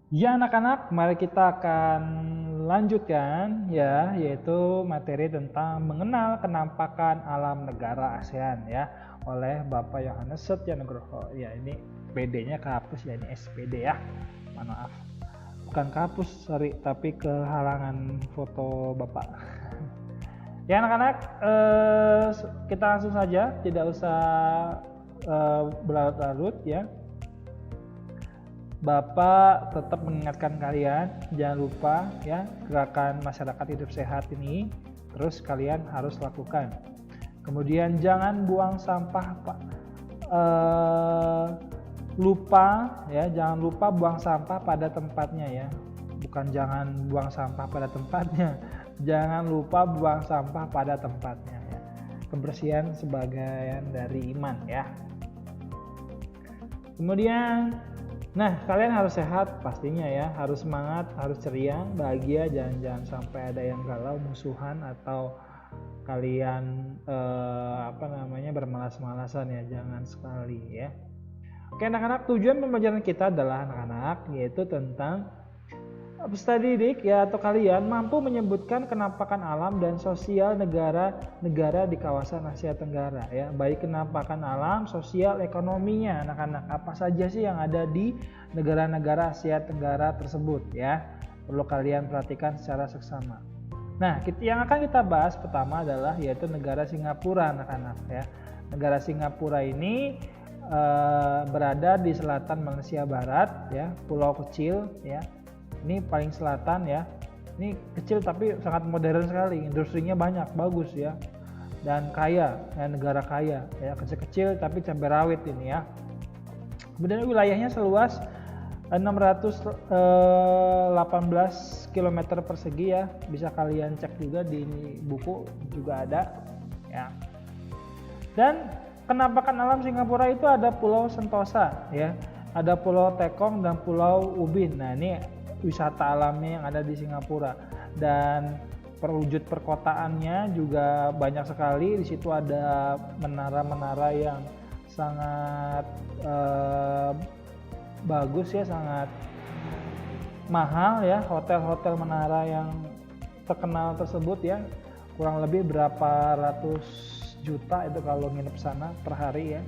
Ya anak-anak, mari kita akan lanjutkan ya, yaitu materi tentang mengenal kenampakan alam negara ASEAN ya, oleh Bapak Yohanes Setyanugroho. Ya ini PD-nya kehapus ya, ini SPD ya. Maaf. Bukan kehapus, sorry, tapi kehalangan foto Bapak. Ya anak-anak, kita langsung saja, tidak usah berlarut-larut ya. Bapak tetap mengingatkan kalian, jangan lupa ya, gerakan masyarakat hidup sehat ini terus kalian harus lakukan. Kemudian jangan buang sampah, Pak. Jangan lupa buang sampah pada tempatnya ya. Bukan jangan buang sampah pada tempatnya, jangan lupa buang sampah pada tempatnya ya. Kebersihan sebagian dari iman ya. Kemudian kalian harus sehat pastinya ya, harus semangat, harus ceria, bahagia, jangan sampai ada yang galau, musuhan atau kalian bermalas-malasan ya, jangan sekali ya. Oke anak-anak, tujuan pembelajaran kita adalah anak-anak yaitu tentang peserta didik ya atau kalian mampu menyebutkan kenampakan alam dan sosial negara-negara di kawasan Asia Tenggara ya, baik kenampakan alam, sosial, ekonominya anak-anak, apa saja sih yang ada di negara-negara Asia Tenggara tersebut ya, perlu kalian perhatikan secara seksama. Nah, yang akan kita bahas pertama adalah yaitu negara Singapura anak-anak ya. Negara Singapura ini berada di selatan Malaysia Barat ya, pulau kecil ya. Ini paling selatan ya, ini kecil tapi sangat modern sekali, industrinya banyak, bagus ya, dan kaya ya, negara kaya ya, kecil-kecil tapi cabai rawit ini ya. Kemudian wilayahnya seluas 618 km persegi ya, bisa kalian cek juga di buku juga ada ya. Dan kenampakan alam Singapura itu ada Pulau Sentosa ya, ada Pulau Tekong dan Pulau Ubin. Nah ini wisata alamnya yang ada di Singapura, dan perwujud perkotaannya juga banyak sekali. Di situ ada menara-menara yang sangat bagus ya, sangat mahal ya, hotel-hotel menara yang terkenal tersebut ya, kurang lebih berapa ratus juta itu kalau nginep sana per hari ya.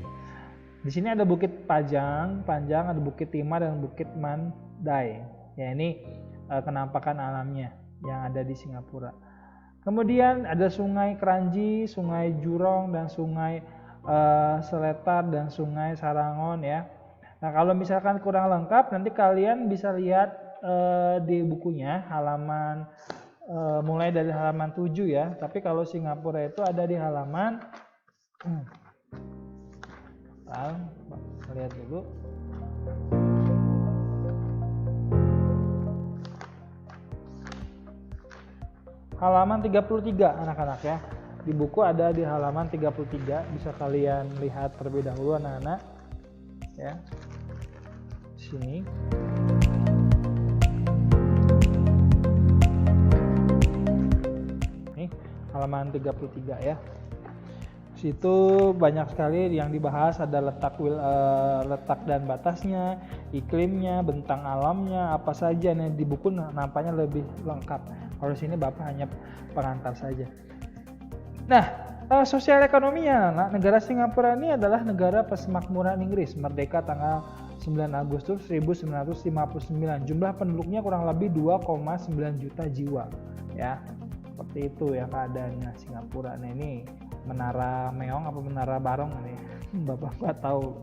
Di sini ada Bukit Panjang, ada Bukit Timah dan Bukit Mandai. Ya ini kenampakan alamnya yang ada di Singapura. Kemudian ada Sungai Kranji, Sungai Jurong dan Sungai Seletar dan Sungai Sarangon ya. Nah kalau misalkan kurang lengkap nanti kalian bisa lihat di bukunya halaman mulai dari halaman 7 ya. Tapi kalau Singapura itu ada di halaman lihat dulu. Halaman 33 anak-anak ya. Di buku ada di halaman 33, bisa kalian lihat terlebih dahulu anak-anak. Ya. Sini. Nih, halaman 33 ya. Situ banyak sekali yang dibahas, ada letak dan batasnya, iklimnya, bentang alamnya, apa saja. Nih di buku nampaknya lebih lengkap. Kalau sini Bapak hanya pengantar saja. Nah, sosial ekonominya, negara Singapura ini adalah negara persemakmuran Inggris, merdeka tanggal 9 Agustus 1959. Jumlah penduduknya kurang lebih 2,9 juta jiwa. Ya, seperti itu ya keadaannya Singapura. Nah ini Menara Meong apa Menara Barong ini Bapak nggak tahu.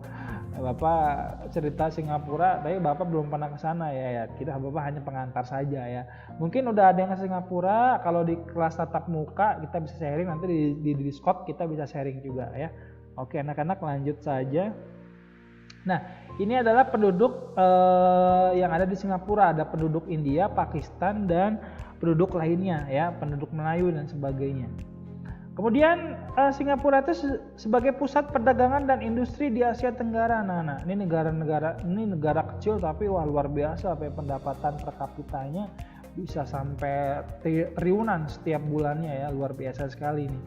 Bapak cerita Singapura tapi Bapak belum pernah ke sana ya. Kita Bapak hanya pengantar saja ya. Mungkin udah ada yang ke Singapura, kalau di kelas tatap muka kita bisa sharing, nanti di Discord kita bisa sharing juga ya. Oke anak-anak, lanjut saja. Nah ini adalah penduduk yang ada di Singapura. Ada penduduk India, Pakistan dan penduduk lainnya ya, penduduk Melayu dan sebagainya. Kemudian Singapura itu sebagai pusat perdagangan dan industri di Asia Tenggara. Nah, ini negara kecil tapi wah luar biasa, pendapatan per kapitanya bisa sampai triliunan setiap bulannya ya, luar biasa sekali nih.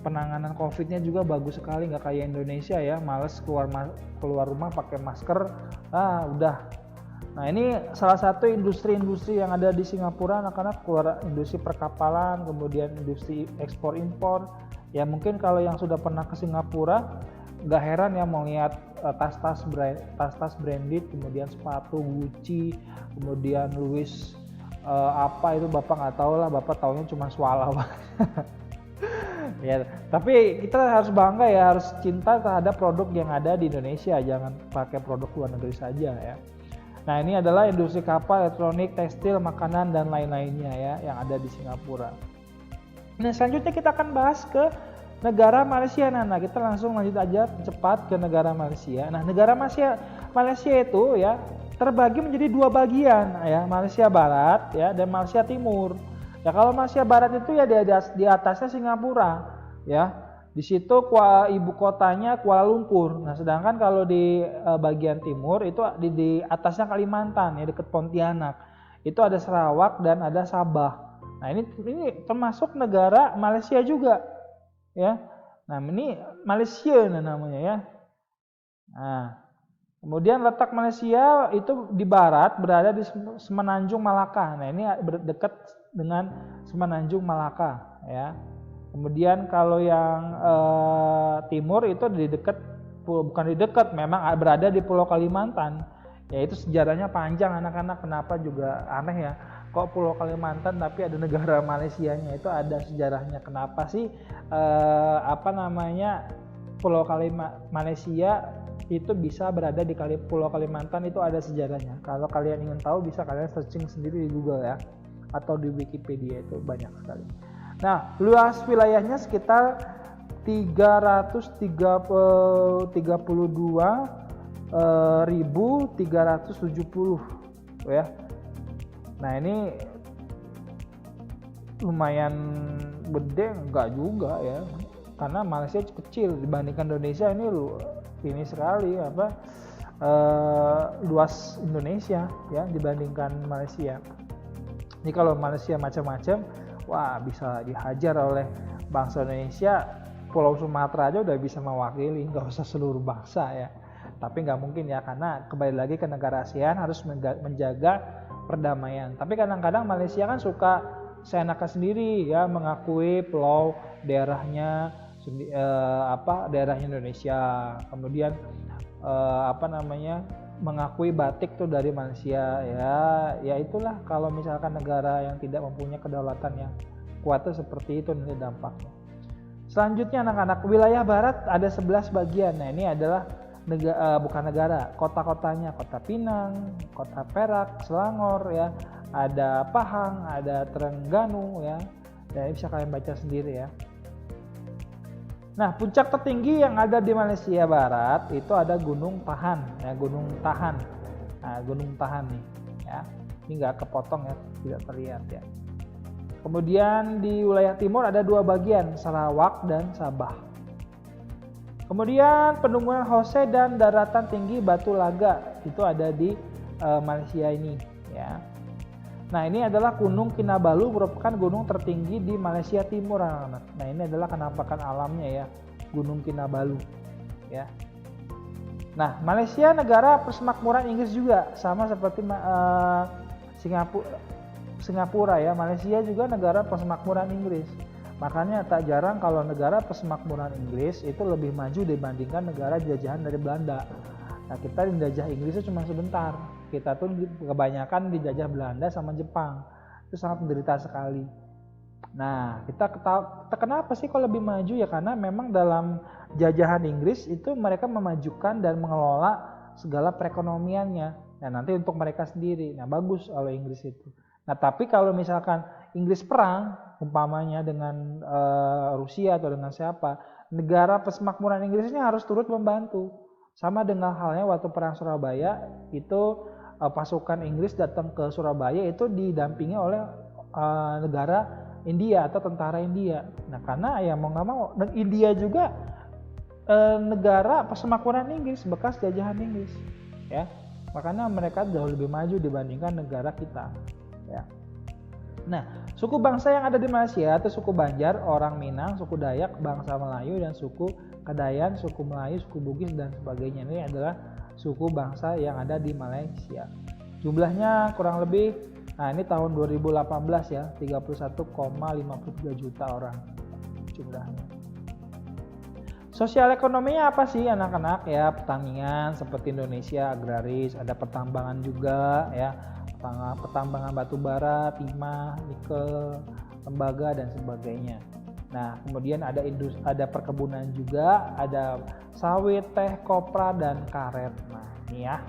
Penanganan COVID-nya juga bagus sekali, nggak kayak Indonesia ya, males keluar rumah pakai masker, udah Nah ini salah satu industri-industri yang ada di Singapura, anak-anak, keluar industri perkapalan, kemudian industri ekspor impor. Ya mungkin kalau yang sudah pernah ke Singapura nggak heran ya mau lihat tas-tas branded, kemudian sepatu Gucci, kemudian Louis apa itu bapak nggak tahu lah, bapak taunya cuma Swallow. Ya, tapi kita harus bangga ya, harus cinta terhadap produk yang ada di Indonesia, jangan pakai produk luar negeri saja ya. Nah ini adalah industri kapal, elektronik, tekstil, makanan, dan lain-lainnya ya yang ada di Singapura. Nah selanjutnya kita akan bahas ke negara Malaysia. Nah kita langsung lanjut aja cepat ke negara Malaysia. Nah negara Malaysia itu ya terbagi menjadi dua bagian ya, Malaysia Barat ya dan Malaysia Timur. Ya kalau Malaysia Barat itu ya di atasnya Singapura ya. Di situ ibu kotanya Kuala Lumpur. Nah, sedangkan kalau di bagian timur itu di atasnya Kalimantan ya, dekat Pontianak. Itu ada Sarawak dan ada Sabah. Nah, ini termasuk negara Malaysia juga ya. Nah, ini Malaysia namanya ya. Nah, kemudian letak Malaysia itu di barat, berada di Semenanjung Malaka. Nah, ini dekat dengan Semenanjung Malaka ya. Kemudian kalau yang timur itu bukan di dekat, memang berada di Pulau Kalimantan. Ya itu sejarahnya panjang anak-anak, kenapa juga aneh ya. Kok Pulau Kalimantan tapi ada negara Malaysianya, itu ada sejarahnya. Kenapa sih Pulau Malaysia itu bisa berada di Pulau Kalimantan, itu ada sejarahnya. Kalau kalian ingin tahu bisa kalian searching sendiri di Google ya, atau di Wikipedia, itu banyak sekali. Nah, luas wilayahnya sekitar 332.370 ya. Nah, ini lumayan gede, enggak juga ya. Karena Malaysia kecil dibandingkan Indonesia, ini sekali luas Indonesia ya dibandingkan Malaysia. Ini kalau Malaysia macam-macam, wah bisa dihajar oleh bangsa Indonesia. Pulau Sumatera aja udah bisa mewakili, nggak usah seluruh bangsa ya. Tapi nggak mungkin ya, karena kembali lagi ke negara ASEAN harus menjaga perdamaian. Tapi kadang-kadang Malaysia kan suka seenaknya sendiri ya, mengakui pulau daerahnya daerahnya Indonesia. Kemudian mengakui batik tuh dari Malaysia ya itulah kalau misalkan negara yang tidak mempunyai kedaulatan yang kuat tuh seperti itu nanti dampaknya. Selanjutnya anak-anak, wilayah barat ada 11 bagian. Nah ini adalah bukan negara, kota-kotanya, Kota Pinang, Kota Perak, Selangor ya, ada Pahang, ada Terengganu ya. Dan bisa kalian baca sendiri ya. Nah, puncak tertinggi yang ada di Malaysia Barat itu ada Gunung Tahan ya, Gunung Tahan. Nah, Gunung Tahan nih ya. Ini nggak kepotong ya, tidak terlihat ya. Kemudian di wilayah timur ada dua bagian, Sarawak dan Sabah. Kemudian Pegunungan Hose dan daratan tinggi Batu Laga itu ada di Malaysia ini ya. Nah ini adalah Gunung Kinabalu, merupakan gunung tertinggi di Malaysia Timur anak-anak. Nah ini adalah penampakan alamnya ya, Gunung Kinabalu ya. Nah Malaysia negara persemakmuran Inggris juga, sama seperti Singapura ya. Malaysia juga negara persemakmuran Inggris. Makanya tak jarang kalau negara persemakmuran Inggris itu lebih maju dibandingkan negara jajahan dari Belanda. Nah kita dijajah Inggris itu cuma sebentar. Kita tuh kebanyakan dijajah Belanda sama Jepang. Itu sangat menderita sekali. Nah, kenapa sih kok lebih maju ya? Karena memang dalam jajahan Inggris itu mereka memajukan dan mengelola segala perekonomiannya. Nah, nanti untuk mereka sendiri. Nah, bagus kalau Inggris itu. Nah, tapi kalau misalkan Inggris perang, umpamanya dengan Rusia atau dengan siapa, negara persemakmuran Inggris ini harus turut membantu. Sama dengan halnya waktu perang Surabaya itu pasukan Inggris datang ke Surabaya itu didampingi oleh negara India atau tentara India. Nah karena ya mau nggak mau, India juga negara persemakmuran Inggris, bekas jajahan Inggris ya. Makanya mereka jauh lebih maju dibandingkan negara kita ya. Nah suku bangsa yang ada di Malaysia itu suku Banjar, orang Minang, suku Dayak, bangsa Melayu, dan suku Kedayan, suku Melayu, suku Bugis dan sebagainya. Ini adalah suku bangsa yang ada di Malaysia. Jumlahnya kurang lebih, nah ini tahun 2018 ya, 31,53 juta orang jumlahnya. Sosial ekonominya apa sih anak-anak ya? Pertanian seperti Indonesia agraris, ada pertambangan juga ya, pertambangan batu bara, timah, nikel, tembaga dan sebagainya. Nah, kemudian ada perkebunan juga, ada sawit, teh, kopra dan karet. Nah, ini ya.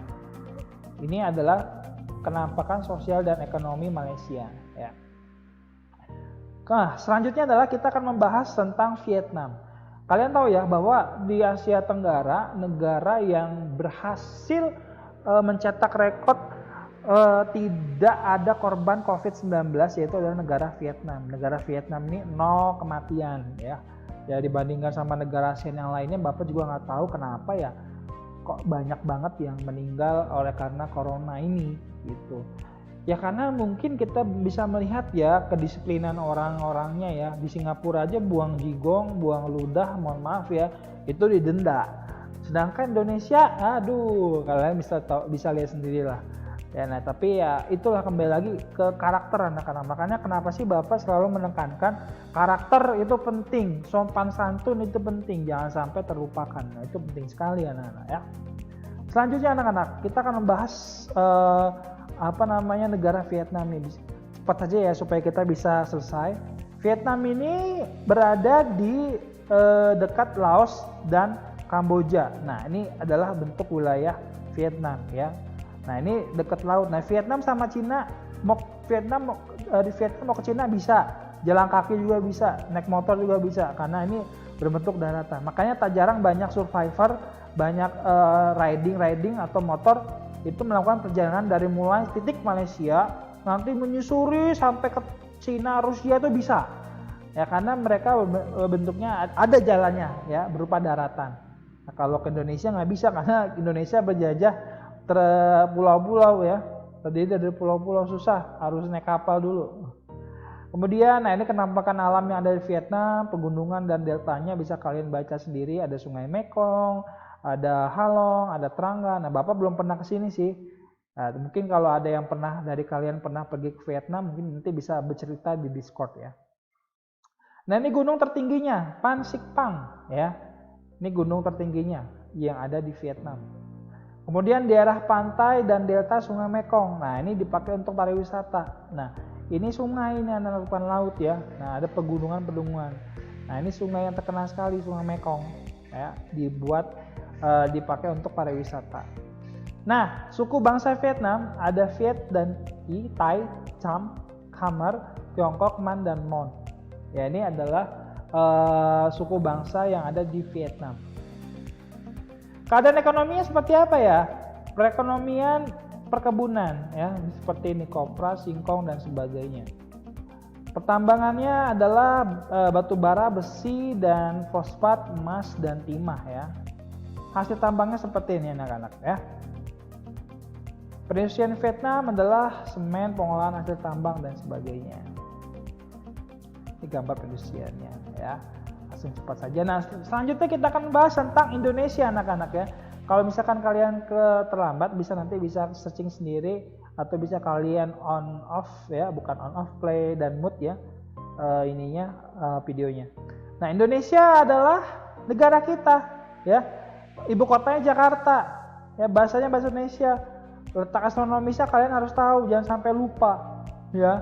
Ini adalah kenampakan sosial dan ekonomi Malaysia ya. Nah, selanjutnya adalah kita akan membahas tentang Vietnam. Kalian tahu ya bahwa di Asia Tenggara, negara yang berhasil mencetak rekor tidak ada korban COVID-19 yaitu adalah negara Vietnam. Negara Vietnam ini 0 kematian ya. Ya dibandingkan sama negara ASEAN yang lainnya, Bapak juga nggak tahu kenapa ya kok banyak banget yang meninggal oleh karena corona ini gitu. Ya karena mungkin kita bisa melihat ya kedisiplinan orang-orangnya ya. Di Singapura aja buang jigong, buang ludah, mohon maaf ya, itu didenda. Sedangkan Indonesia, aduh, kalian bisa lihat sendirilah. Ya, nah tapi ya itulah kembali lagi ke karakter anak-anak. Makanya kenapa sih Bapak selalu menekankan karakter itu penting, sopan santun itu penting, jangan sampai terlupakan. Nah, itu penting sekali anak-anak ya. Selanjutnya anak-anak, kita akan membahas negara Vietnam ini. Cepat saja ya supaya kita bisa selesai. Vietnam ini berada di dekat Laos dan Kamboja. Nah, ini adalah bentuk wilayah Vietnam ya. Nah, ini dekat laut. Nah, Vietnam sama Cina, dari Vietnam mau ke Cina bisa, jalan kaki juga bisa, naik motor juga bisa, karena ini berbentuk daratan. Makanya tak jarang banyak survivor, banyak riding atau motor itu melakukan perjalanan dari mulai titik Malaysia nanti menyusuri sampai ke Cina, Rusia itu bisa. Ya karena mereka bentuknya ada jalannya ya berupa daratan. Nah, kalau ke Indonesia nggak bisa karena Indonesia berjajah pulau-pulau ya, terdiri dari pulau-pulau, susah, harus naik kapal dulu. Kemudian, nah ini kenampakan alam yang ada di Vietnam, pegunungan dan deltanya bisa kalian baca sendiri. Ada Sungai Mekong, ada Halong, ada Trangga. Nah, Bapak belum pernah ke sini sih. Nah, mungkin kalau ada yang dari kalian pernah pergi ke Vietnam, mungkin nanti bisa bercerita di Discord ya. Nah, ini gunung tertingginya, Phan Xip Phang ya. Ini gunung tertingginya yang ada di Vietnam. Kemudian daerah pantai dan delta Sungai Mekong. Nah, ini dipakai untuk pariwisata. Nah, ini sungai ini anak bukan laut ya. Nah, ada pegunungan. Nah, ini sungai yang terkenal sekali, Sungai Mekong ya, dipakai untuk pariwisata. Nah, suku bangsa Vietnam ada Viet dan I, Thai, Cham, Khmer, Tiongkok, Man dan Mon. Ya, ini adalah suku bangsa yang ada di Vietnam. Keadaan ekonominya seperti apa ya? Perekonomian perkebunan ya, seperti ini kopra, singkong dan sebagainya. Pertambangannya adalah batu bara, besi dan fosfat, emas dan timah ya. Hasil tambangnya seperti ini anak-anak ya. Perindustrian Vietnam adalah semen, pengolahan hasil tambang dan sebagainya. Ini gambar perindustriannya ya. Langsung cepat saja. Nah, selanjutnya kita akan bahas tentang Indonesia anak-anak ya. Kalau misalkan kalian terlambat, nanti bisa searching sendiri atau bisa kalian on off ya, bukan on off, play dan mute ya videonya. Nah, Indonesia adalah negara kita ya. Ibu kotanya Jakarta. Ya, bahasanya bahasa Indonesia. Letak astronomisnya kalian harus tahu, jangan sampai lupa ya.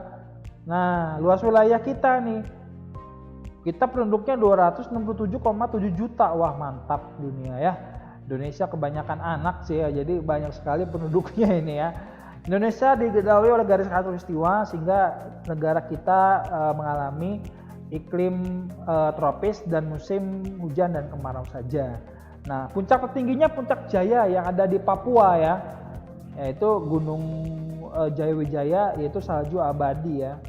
Nah, luas wilayah kita nih. Kita penduduknya 267,7 juta. Wah, mantap dunia ya. Indonesia kebanyakan anak sih ya, jadi banyak sekali penduduknya ini ya. Indonesia diketahui oleh garis khatulistiwa sehingga negara kita mengalami iklim tropis dan musim hujan dan kemarau saja. Nah, puncak tertingginya Puncak Jaya yang ada di Papua ya. Yaitu Gunung Jayawijaya, yaitu salju abadi ya.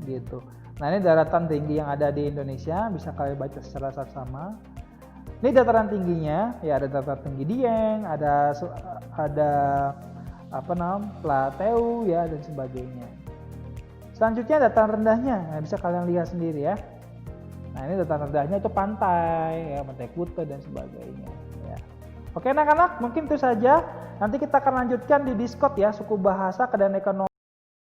Gitu. Nah, ini daratan tinggi yang ada di Indonesia, bisa kalian baca secara saksama. Ini dataran tingginya, ya ada dataran tinggi Dieng, ada Plateau ya dan sebagainya. Selanjutnya dataran rendahnya, nah, bisa kalian lihat sendiri ya. Nah, ini dataran rendahnya itu pantai, ya, Pantai Kuta dan sebagainya. Ya. Oke anak-anak, mungkin itu saja. Nanti kita akan lanjutkan di Discord ya, suku bahasa dan ekonomi.